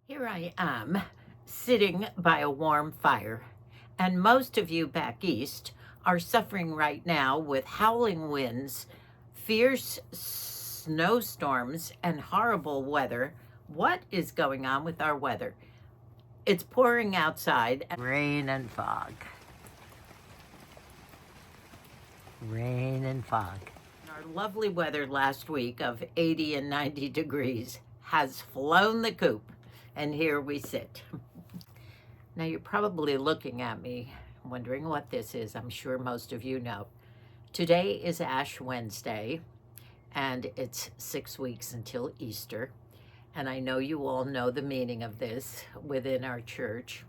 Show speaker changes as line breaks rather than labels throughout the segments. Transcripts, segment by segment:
Here I am, sitting by a warm fire, and most of you back east are suffering right now with howling winds, fierce snowstorms, and horrible weather. What is going on with our weather? It's pouring outside, rain and fog. Rain and fog. Our lovely weather last week of 80 and 90 degrees has flown the coop, and here we sit. Now you're probably looking at me wondering what this is. I'm sure most of you know. Today is Ash Wednesday, and it's 6 weeks until Easter. And I know you all know the meaning of this. Within our church,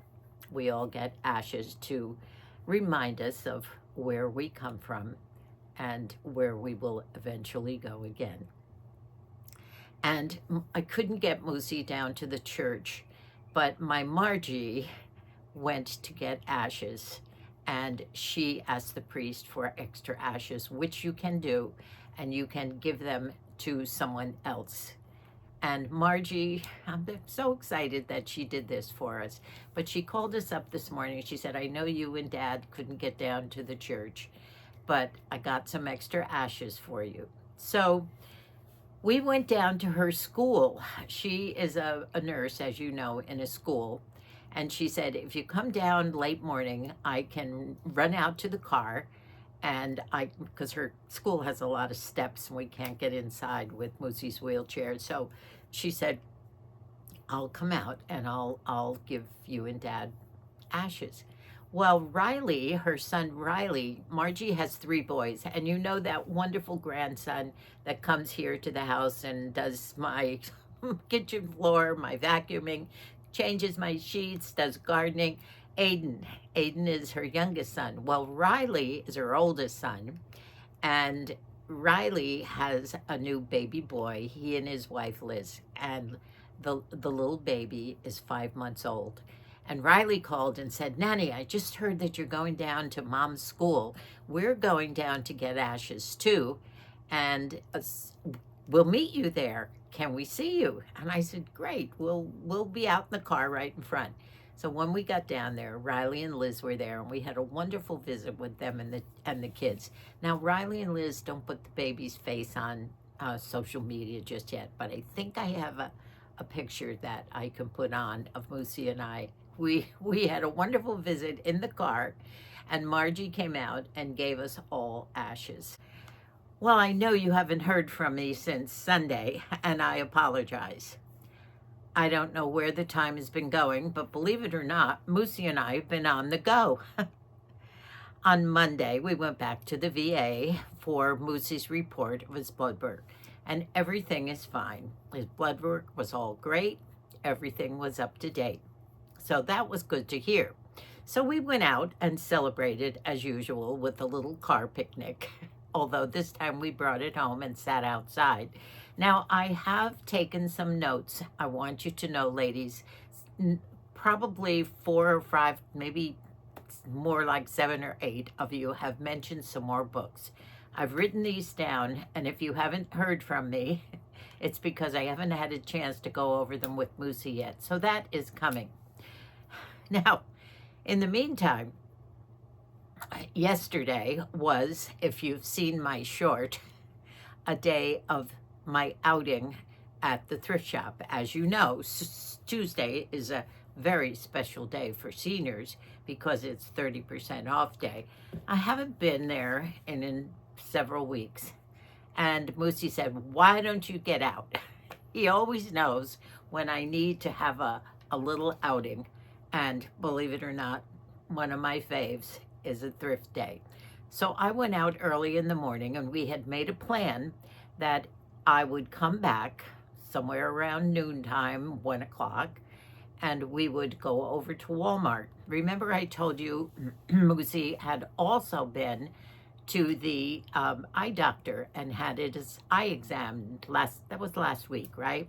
we all get ashes to remind us of where we come from and where we will eventually go again. And I couldn't get Moosey down to the church, but my Margie went to get ashes, and she asked the priest for extra ashes, which you can do, and you can give them to someone else. And Margie, I'm so excited that she did this for us. But she called us up this morning. She said, I know you and Dad couldn't get down to the church, but I got some extra ashes for you. So we went down to her school. She is a nurse, as you know, in a school. And she said, if you come down late morning, I can run out to the car, and because her school has a lot of steps and we can't get inside with Moosey's wheelchair. So she said, I'll come out and I'll give you and Dad ashes. Well, Riley, her son Riley, Margie has 3 boys, and you know that wonderful grandson that comes here to the house and does my kitchen floor, my vacuuming, changes my sheets, does gardening. Aiden is her youngest son. Well, Riley is her oldest son, and Riley has a new baby boy. He and his wife Liz, and the little baby is 5 months old. And Riley called and said, Nanny, I just heard that you're going down to Mom's school. We're going down to get ashes too, and we'll meet you there. Can we see you? And I said, great, we'll be out in the car right in front. So when we got down there, Riley and Liz were there, and we had a wonderful visit with them and the kids. Now, Riley and Liz don't put the baby's face on social media just yet, but I think I have a picture that I can put on of Moosey and I. We had a wonderful visit in the car, and Margie came out and gave us all ashes. Well, I know you haven't heard from me since Sunday, and I apologize. I don't know where the time has been going, but believe it or not, Moosey and I have been on the go. On Monday, we went back to the VA for Moosey's report of his blood work, and everything is fine. His blood work was all great. Everything was up to date. So that was good to hear. So we went out and celebrated as usual with a little car picnic, although this time we brought it home and sat outside. Now, I have taken some notes. I want you to know, ladies, probably 4 or 5, maybe more like 7 or 8 of you have mentioned some more books. I've written these down, and if you haven't heard from me, it's because I haven't had a chance to go over them with Moosey yet. So that is coming. Now, in the meantime, yesterday was, if you've seen my short, a day of my outing at the thrift shop. As you know, Tuesday is a very special day for seniors because it's 30% off day. I haven't been there in several weeks. And Moosey said, why don't you get out? He always knows when I need to have a little outing. And believe it or not, one of my faves is a thrift day. So I went out early in the morning, and we had made a plan that I would come back somewhere around noontime, 1 o'clock, and we would go over to Walmart. Remember I told you Moosey had also been to the eye doctor and had his eye examined that was last week, right?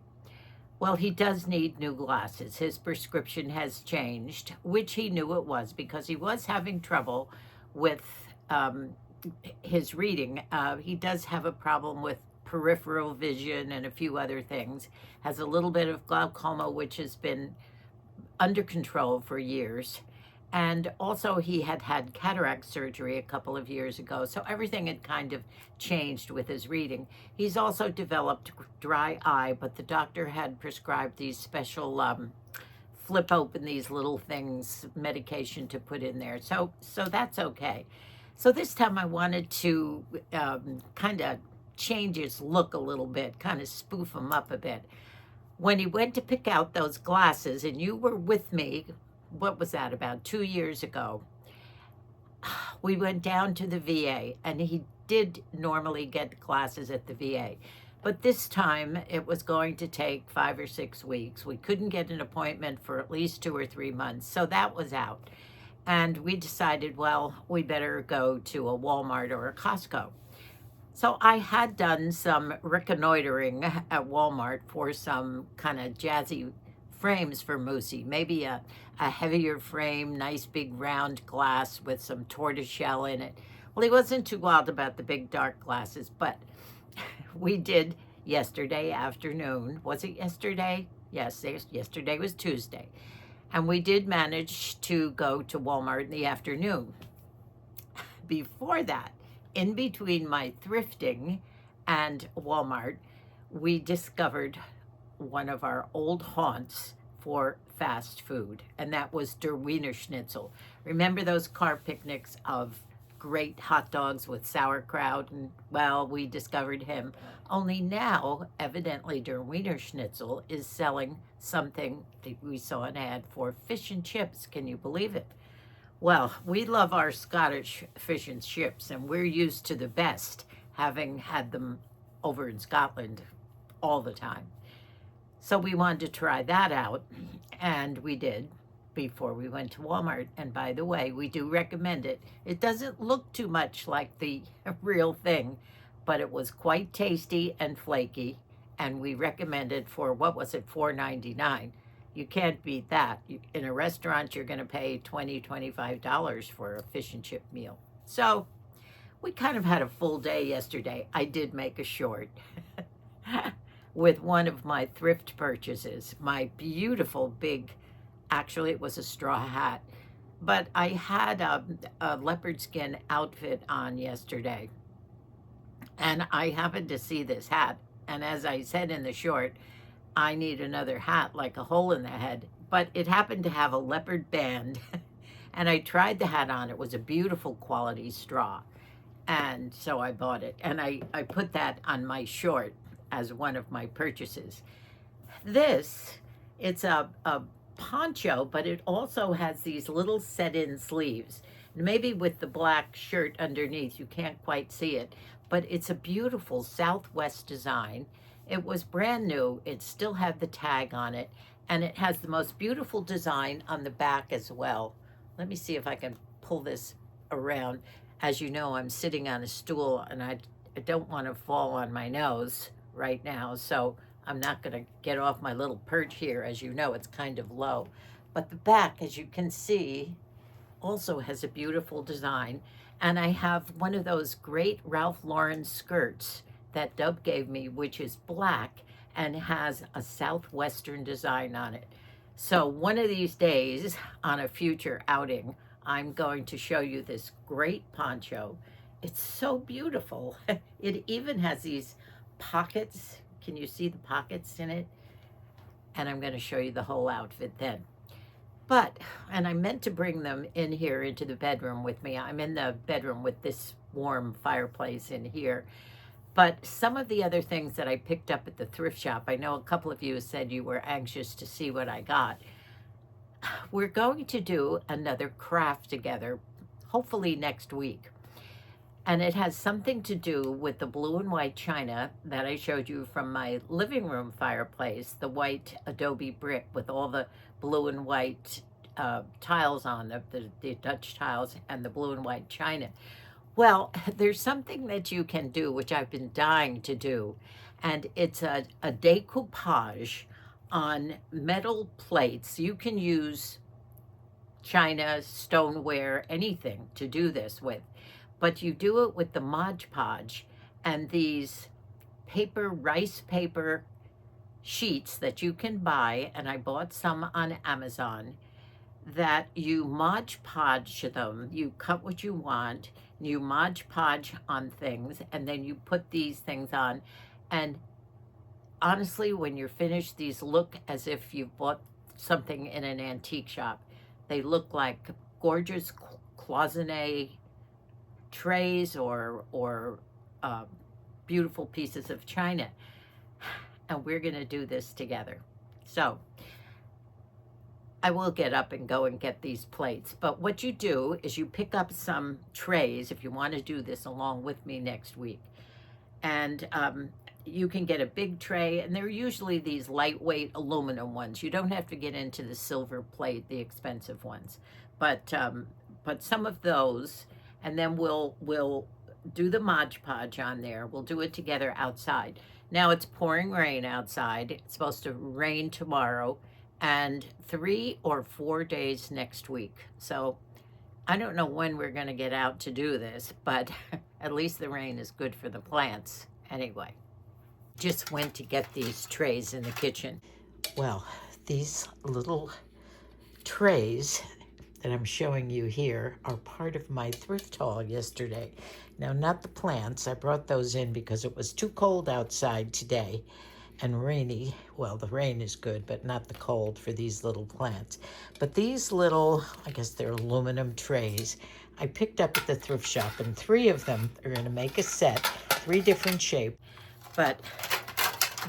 Well, he does need new glasses. His prescription has changed, which he knew it was because he was having trouble with his reading. He does have a problem with peripheral vision and a few other things. Has a little bit of glaucoma, which has been under control for years. And also he had had cataract surgery a couple of years ago, so everything had kind of changed with his reading. He's also developed dry eye, but the doctor had prescribed these special flip open these little things, medication to put in there. So that's okay. So this time I wanted to kind of change his look a little bit, kind of spoof him up a bit. When he went to pick out those glasses, and you were with me, what was that, about 2 years ago, we went down to the VA, and he did normally get glasses at the VA. But this time it was going to take 5 or 6 weeks. We couldn't get an appointment for at least 2 or 3 months. So that was out. And we decided, well, we better go to a Walmart or a Costco. So I had done some reconnoitering at Walmart for some kind of jazzy frames for Moosey. Maybe a heavier frame, nice big round glass with some tortoiseshell in it. Well, he wasn't too wild about the big dark glasses, but we did yesterday afternoon. Was it yesterday? Yes, yesterday was Tuesday. And we did manage to go to Walmart in the afternoon. Before that, in between my thrifting and Walmart, we discovered one of our old haunts for fast food, and that was Der Wiener Schnitzel. Remember those car picnics of great hot dogs with sauerkraut? And well, we discovered him. Only now, evidently, Der Wiener Schnitzel is selling something that we saw an ad for, fish and chips. Can you believe it? Well, we love our Scottish fish and chips, and we're used to the best, having had them over in Scotland all the time. So we wanted to try that out, and we did before we went to Walmart. And by the way, we do recommend it. It doesn't look too much like the real thing, but it was quite tasty and flaky, and we recommend it for, what was it, $4.99. You can't beat that. In a restaurant, you're going to pay $20, $25 for a fish and chip meal. So we kind of had a full day yesterday. I did make a short with one of my thrift purchases, my beautiful big, actually it was a straw hat, but I had a leopard skin outfit on yesterday, and I happened to see this hat, and as I said in the short, I need another hat like a hole in the head, but it happened to have a leopard band, and I tried the hat on. It was a beautiful quality straw, and so I bought it, and I put that on my short as one of my purchases. It's a poncho, but it also has these little set-in sleeves. Maybe with the black shirt underneath, you can't quite see it, but it's a beautiful Southwest design. It was brand new. It still had the tag on it, and it has the most beautiful design on the back as well. Let me see if I can pull this around. As you know, I'm sitting on a stool, and I don't want to fall on my nose right now, so I'm not going to get off my little perch here. As you know, it's kind of low. But the back, as you can see, also has a beautiful design. And I have one of those great Ralph Lauren skirts that Dub gave me, which is black and has a southwestern design on it. So one of these days on a future outing, I'm going to show you this great poncho. It's so beautiful. It even has these pockets. Can you see the pockets in it? And I'm going to show you the whole outfit then. And I meant to bring them in here into the bedroom with me. I'm in the bedroom with this warm fireplace in here. But some of the other things that I picked up at the thrift shop, I know a couple of you said you were anxious to see what I got. We're going to do another craft together, hopefully next week. And it has something to do with the blue and white china that I showed you from my living room fireplace, the white adobe brick with all the blue and white tiles on the Dutch tiles and the blue and white china. Well, there's something that you can do, which I've been dying to do, and it's a decoupage on metal plates. You can use china, stoneware, anything to do this with. But you do it with the Mod Podge and these rice paper sheets that you can buy, and I bought some on Amazon, that you Mod Podge them. You cut what you want, you Mod Podge on things, and then you put these things on. And honestly, when you're finished, these look as if you bought something in an antique shop. They look like gorgeous cloisonne trays or beautiful pieces of china. And we're going to do this together. So I will get up and go and get these plates. But what you do is you pick up some trays if you want to do this along with me next week. And you can get a big tray, and they're usually these lightweight aluminum ones. You don't have to get into the silver plate, the expensive ones. But some of those, and then we'll do the Mod Podge on there. We'll do it together outside. Now it's pouring rain outside. It's supposed to rain tomorrow and 3 or 4 days next week. So I don't know when we're going to get out to do this, but at least the rain is good for the plants anyway. Just went to get these trays in the kitchen. Well, these little trays that I'm showing you here are part of my thrift haul yesterday. Now, not the plants. I brought those in because it was too cold outside today and rainy. Well, the rain is good, but not the cold for these little plants. But these little, I guess they're aluminum trays, I picked up at the thrift shop, and 3 of them are going to make a set, 3 different shapes. But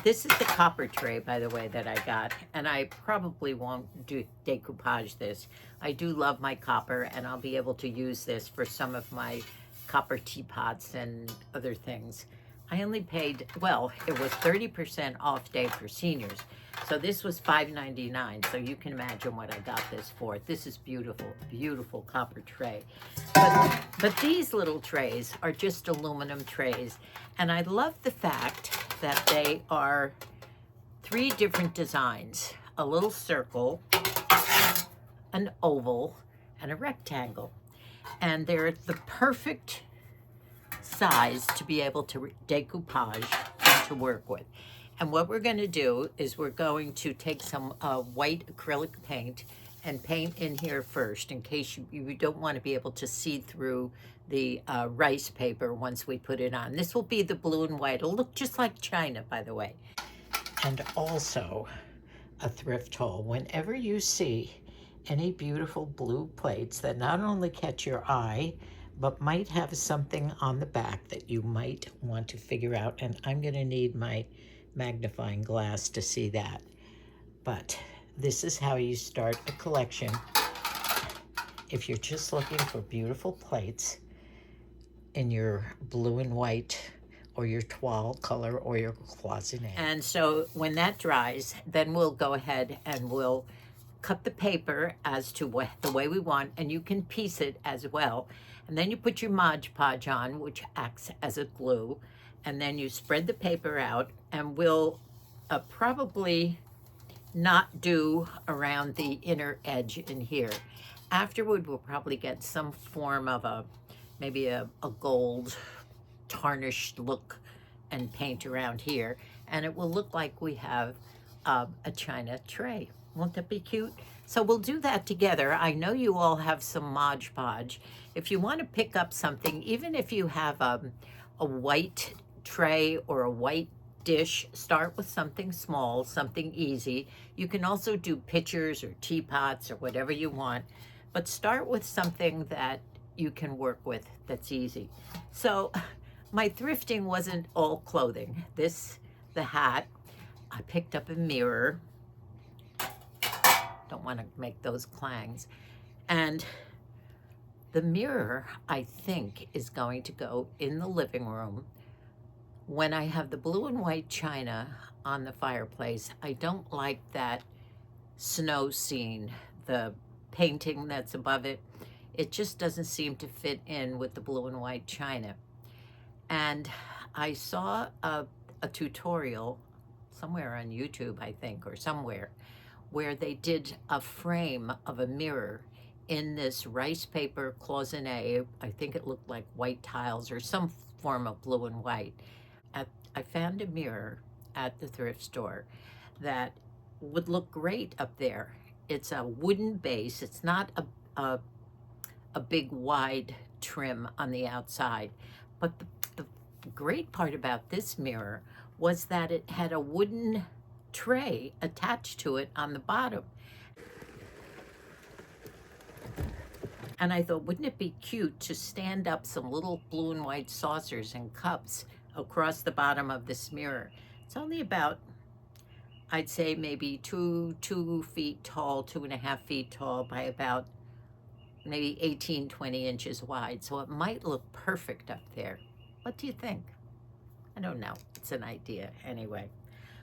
this is the copper tray, by the way, that I got, and I probably won't do decoupage this. I do love my copper, and I'll be able to use this for some of my copper teapots and other things. I only paid, well, it was 30% off day for seniors. So this was $5.99, so you can imagine what I got this for. This is beautiful, beautiful copper tray. But these little trays are just aluminum trays, and I love the fact that they are 3 different designs: a little circle, an oval, and a rectangle. And they're the perfect size to be able to decoupage and to work with. And what we're going to do is we're going to take some white acrylic paint and paint in here first, in case you don't want to be able to see through the rice paper once we put it on. This will be the blue and white. It'll look just like china, by the way. And also a thrift haul. Whenever you see any beautiful blue plates that not only catch your eye, but might have something on the back that you might want to figure out, and I'm going to need my magnifying glass to see that. But this is how you start a collection if you're just looking for beautiful plates in your blue and white or your toile color or your cloisonne. And so when that dries, then we'll go ahead and we'll cut the paper as to the way we want, and you can piece it as well. And then you put your Mod Podge on, which acts as a glue, and then you spread the paper out, and we'll probably not do around the inner edge in here. Afterward, we'll probably get some form of maybe a gold tarnished look and paint around here, and it will look like we have a china tray. Won't that be cute? So we'll do that together. I know you all have some Mod Podge. If you want to pick up something, even if you have a white tray or a white dish, start with something small, something easy. You can also do pitchers or teapots or whatever you want, but start with something that you can work with that's easy. So my thrifting wasn't all clothing. The hat, I picked up a mirror. Don't want to make those clangs. And the mirror, I think, is going to go in the living room. When I have the blue and white china on the fireplace, I don't like that snow scene, the painting that's above it. It just doesn't seem to fit in with the blue and white china. And I saw a tutorial somewhere on YouTube, I think, or somewhere, where they did a frame of a mirror in this rice paper cloisonne. I think it looked like white tiles or some form of blue and white. I found a mirror at the thrift store that would look great up there. It's a wooden base. It's not a big wide trim on the outside. But the great part about this mirror was that it had a wooden tray attached to it on the bottom. And I thought, wouldn't it be cute to stand up some little blue and white saucers and cups across the bottom of this mirror? It's only about, I'd say maybe 2 feet tall, 2.5 feet tall by about maybe 18, 20 inches wide. So it might look perfect up there. What do you think? I don't know. It's an idea anyway.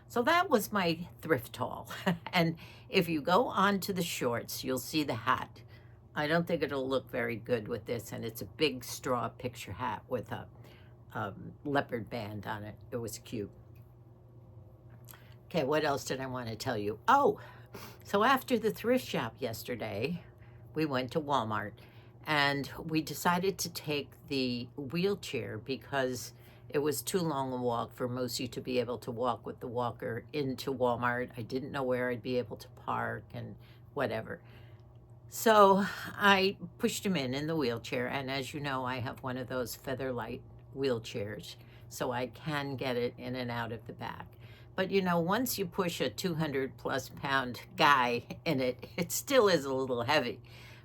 So that was my thrift haul. And if you go on to the shorts, you'll see the hat. I don't think it'll look very good with this, and it's a big straw picture hat with a leopard band on it. It was cute. Okay, what else did I want to tell you? Oh, so after the thrift shop yesterday, we went to Walmart, and we decided to take the wheelchair because it was too long a walk for Moosey to be able to walk with the walker into Walmart. I didn't know where I'd be able to park and whatever. So I pushed him in the wheelchair, and as you know, I have one of those Featherlight wheelchairs, so I can get it in and out of the back. But you know, once you push a 200+ pound guy in it, it still is a little heavy.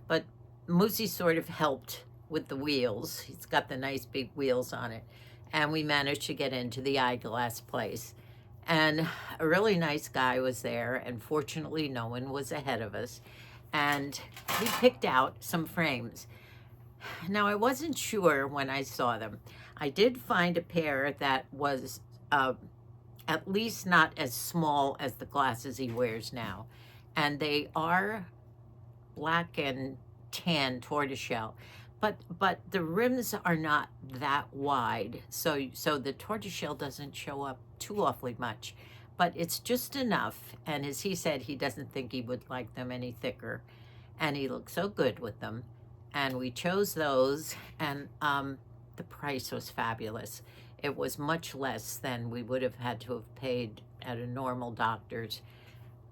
But Moosey sort of helped with the wheels. He's got the nice big wheels on it. And we managed to get into the eyeglass place. And a really nice guy was there, and fortunately no one was ahead of us. And he picked out some frames. Now, I wasn't sure when I saw them. I did find a pair that was at least not as small as the glasses he wears now. And they are black and tan tortoiseshell. But the rims are not that wide, so the tortoiseshell doesn't show up too awfully much. But it's just enough, and as he said, he doesn't think he would like them any thicker, and he looked so good with them. And we chose those, and the price was fabulous. It was much less than we would have had to have paid at a normal doctor's.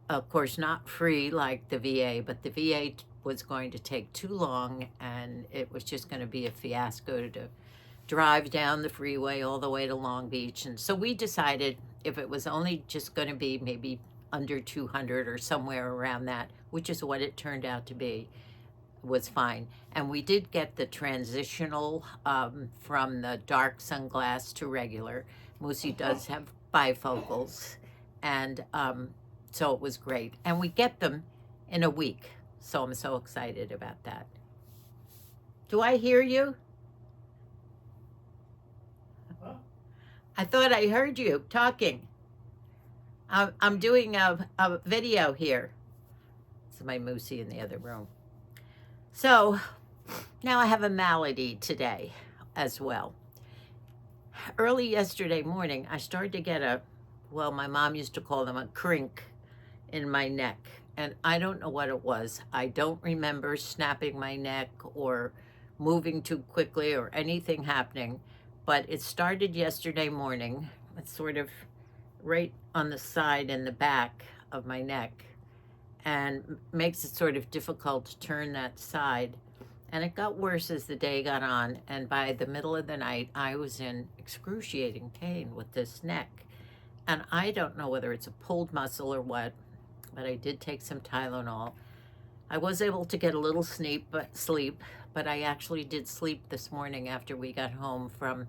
Of course, not free like the VA, but the VA was going to take too long, and it was just going to be a fiasco to drive down the freeway all the way to Long Beach. And so we decided if it was only just going to be maybe under 200 or somewhere around that, which is what it turned out to be, was fine. And we did get the transitional from the dark sunglass to regular. Moosey does have bifocals, and so it was great. And we get them in a week, so I'm so excited about that. Do I hear you? I thought I heard you talking. I'm doing a video here. This is my Moosey in the other room. So now I have a malady today as well. Early yesterday morning, I started to get well, my mom used to call them a crink in my neck. And I don't know what it was. I don't remember snapping my neck or moving too quickly or anything happening. But it started yesterday morning. It's sort of right on the side and the back of my neck, and makes it sort of difficult to turn that side. And it got worse as the day got on, and by the middle of the night, I was in excruciating pain with this neck. And I don't know whether it's a pulled muscle or what, but I did take some Tylenol. I was able to get a little sleep, but I actually did sleep this morning after we got home from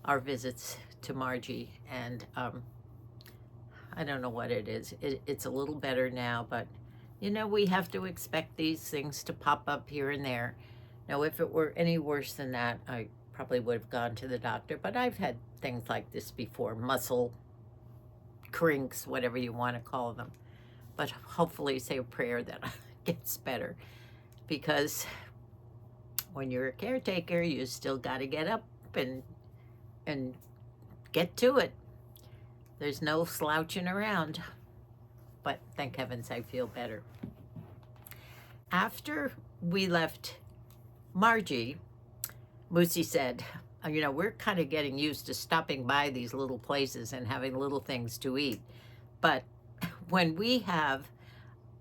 our visits to Margie, and I don't know what it is. It's a little better now, but you know, we have to expect these things to pop up here and there. Now, if it were any worse than that, I probably would have gone to the doctor, but I've had things like this before, muscle crinks, whatever you want to call them. But hopefully say a prayer that it gets better, because when you're a caretaker, you still got to get up and get to it. There's no slouching around, but thank heavens I feel better. After we left Margie, Moosey said, you know, we're kind of getting used to stopping by these little places and having little things to eat. But when we have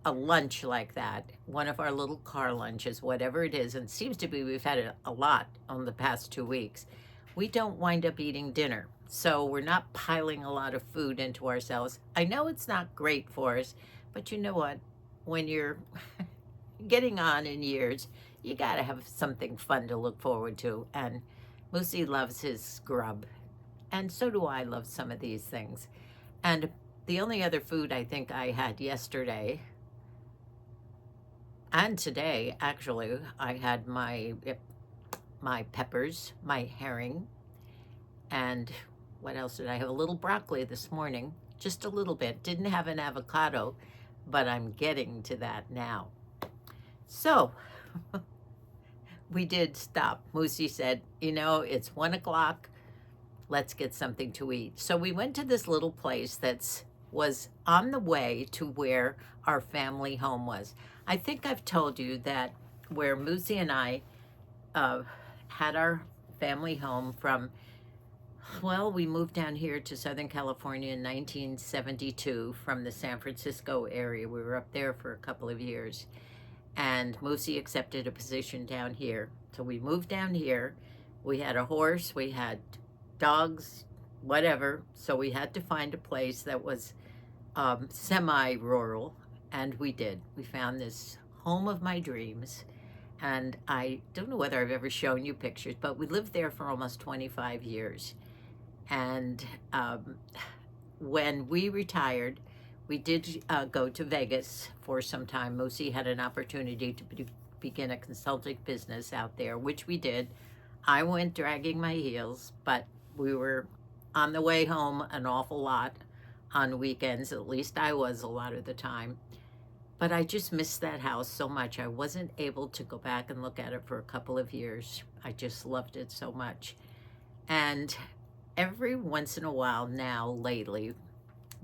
a lunch like that, one of our little car lunches, whatever it is, and it seems to be we've had it a lot on the past 2 weeks, we don't wind up eating dinner. So we're not piling a lot of food into ourselves. I know it's not great for us, but you know what? When you're getting on in years, you got to have something fun to look forward to. And Moosey loves his grub. And so do I love some of these things. And the only other food I think I had yesterday and today, actually, I had my peppers, my herring, and what else did I have? A little broccoli this morning, just a little bit. Didn't have an avocado, but I'm getting to that now. So we did stop. Moosey said, you know, it's 1 o'clock. Let's get something to eat. So we went to this little place was on the way to where our family home was. I think I've told you that where Moosey and I had our family home from, well, we moved down here to Southern California in 1972 from the San Francisco area. We were up there for a couple of years. And Moosey accepted a position down here. So we moved down here. We had a horse, we had dogs, whatever. So we had to find a place that was semi-rural, and we did. We found this home of my dreams, and I don't know whether I've ever shown you pictures, but we lived there for almost 25 years. And when we retired, we did go to Vegas for some time. Moosey had an opportunity to begin a consulting business out there, which we did. I went dragging my heels, but we were on the way home an awful lot on weekends. At least I was a lot of the time. But I just missed that house so much. I wasn't able to go back and look at it for a couple of years. I just loved it so much. And every once in a while now, lately,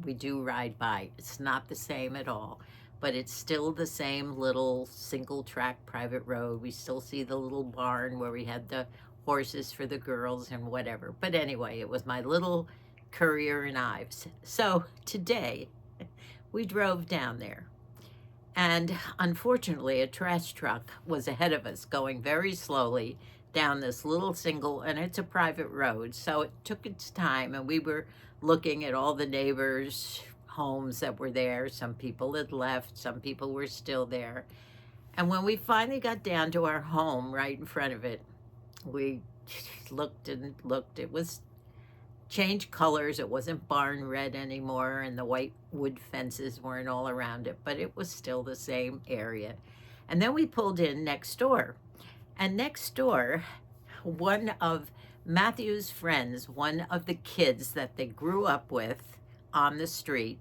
we do ride by. It's not the same at all, but it's still the same little single track private road. We still see the little barn where we had the horses for the girls and whatever. But anyway, it was my little Currier and Ives. So today we drove down there, and unfortunately a trash truck was ahead of us going very slowly down this little single, and it's a private road, so it took its time, and we were looking at all the neighbors' homes that were there. Some people had left, some people were still there. And when we finally got down to our home right in front of it, we looked and looked. It was changed colors. It wasn't barn red anymore, and the white wood fences weren't all around it, but it was still the same area. And then we pulled in next door. And next door, one of Matthew's friends, one of the kids that they grew up with on the street,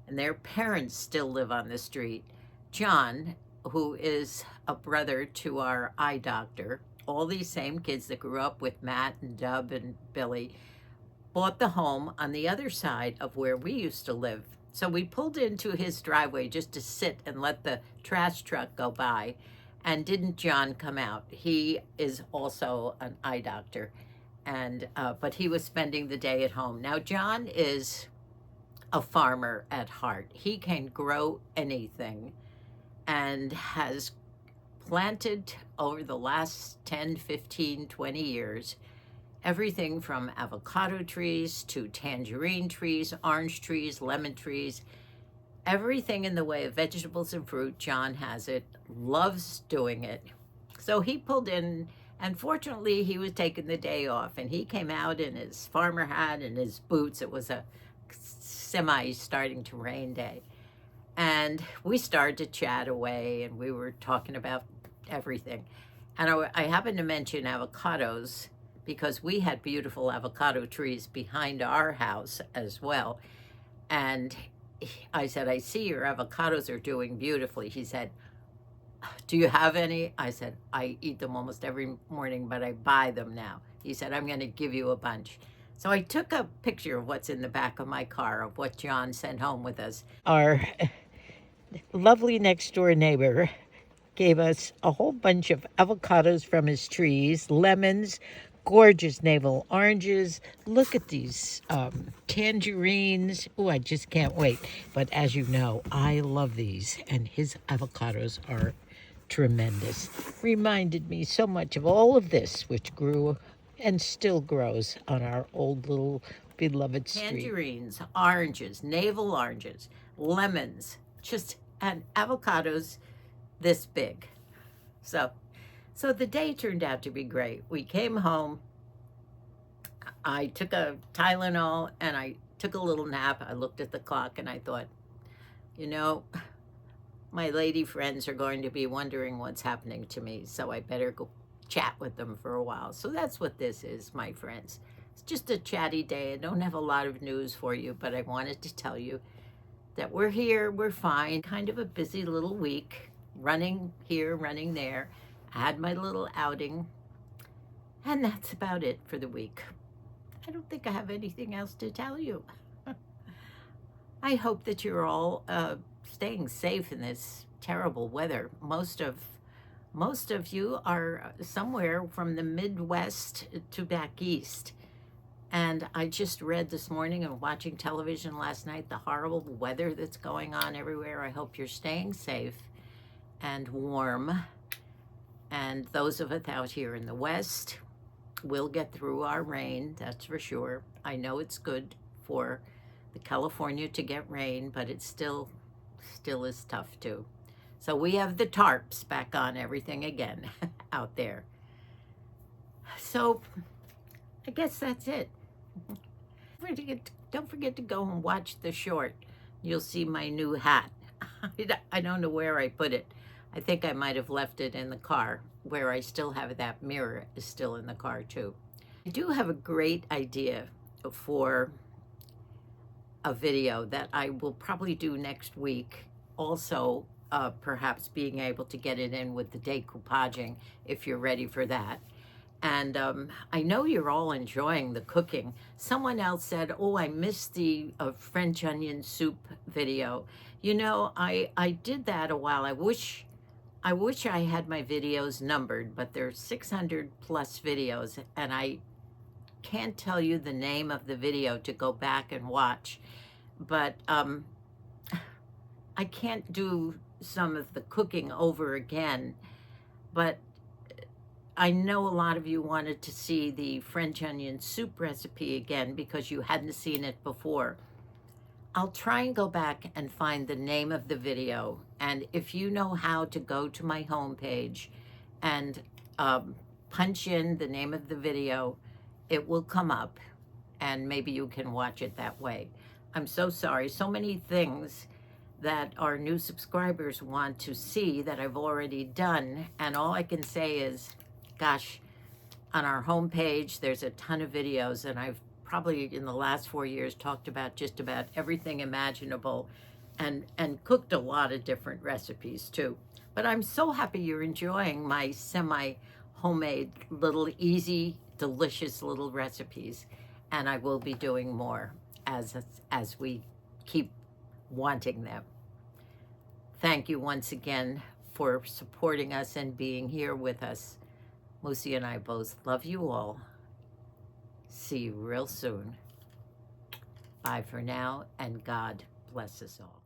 and their parents still live on the street, John, who is a brother to our eye doctor, all these same kids that grew up with Matt and Dub and Billy, bought the home on the other side of where we used to live. So we pulled into his driveway just to sit and let the trash truck go by. And didn't John come out? He is also an eye doctor, and but he was spending the day at home. Now, John is a farmer at heart. He can grow anything and has planted over the last 10, 15, 20 years everything from avocado trees to tangerine trees, orange trees, lemon trees, everything in the way of vegetables and fruit. John has it, loves doing it. So he pulled in, and fortunately he was taking the day off, and he came out in his farmer hat and his boots. It was a semi starting to rain day. And we started to chat away, and we were talking about everything. And I happened to mention avocados because we had beautiful avocado trees behind our house as well. And I said, I see your avocados are doing beautifully. He said, do you have any? I said, I eat them almost every morning, but I buy them now. He said, I'm going to give you a bunch. So I took a picture of what's in the back of my car, of what John sent home with us. Our lovely next door neighbor gave us a whole bunch of avocados from his trees, lemons, gorgeous navel oranges. Look at these tangerines. Oh, I just can't wait. But as you know, I love these, and his avocados are tremendous. Reminded me so much of all of this, which grew and still grows on our old little beloved street. Tangerines, oranges, navel oranges, lemons, just, and avocados this big. So the day turned out to be great. We came home. I took a Tylenol and I took a little nap. I looked at the clock and I thought, you know, my lady friends are going to be wondering what's happening to me, so I better go chat with them for a while. So that's what this is, my friends. It's just a chatty day. I don't have a lot of news for you, but I wanted to tell you that we're here, we're fine. Kind of a busy little week, running here, running there. I had my little outing, and that's about it for the week. I don't think I have anything else to tell you. I hope that you're all staying safe in this terrible weather. Most of you are somewhere from the Midwest to back east. And I just read this morning and watching television last night the horrible weather that's going on everywhere. I hope you're staying safe and warm. And those of us out here in the West will get through our rain, that's for sure. I know it's good for the California to get rain, but it still is tough too. So we have the tarps back on everything again out there. So I guess that's it. Don't forget to go and watch the short. You'll see my new hat. I don't know where I put it. I think I might have left it in the car, where I still have that mirror is still in the car too. I do have a great idea for a video that I will probably do next week. Also, perhaps being able to get it in with the decoupaging if you're ready for that. And I know you're all enjoying the cooking. Someone else said, oh, I missed the French onion soup video. You know, I did that a while. I wish I had my videos numbered, but there's 600 plus videos, and I can't tell you the name of the video to go back and watch. But I can't do some of the cooking over again, but I know a lot of you wanted to see the French onion soup recipe again because you hadn't seen it before. I'll try and go back and find the name of the video. And if you know how to go to my homepage and punch in the name of the video, it will come up and maybe you can watch it that way. I'm so sorry. So many things that our new subscribers want to see that I've already done. And all I can say is, gosh, on our homepage, there's a ton of videos, and I've probably in the last 4 years talked about just about everything imaginable and cooked a lot of different recipes too. But I'm so happy you're enjoying my semi-homemade little easy, delicious little recipes. And I will be doing more as we keep wanting them. Thank you once again for supporting us and being here with us. Moosey and I both love you all. See you real soon. Bye for now, and God bless us all.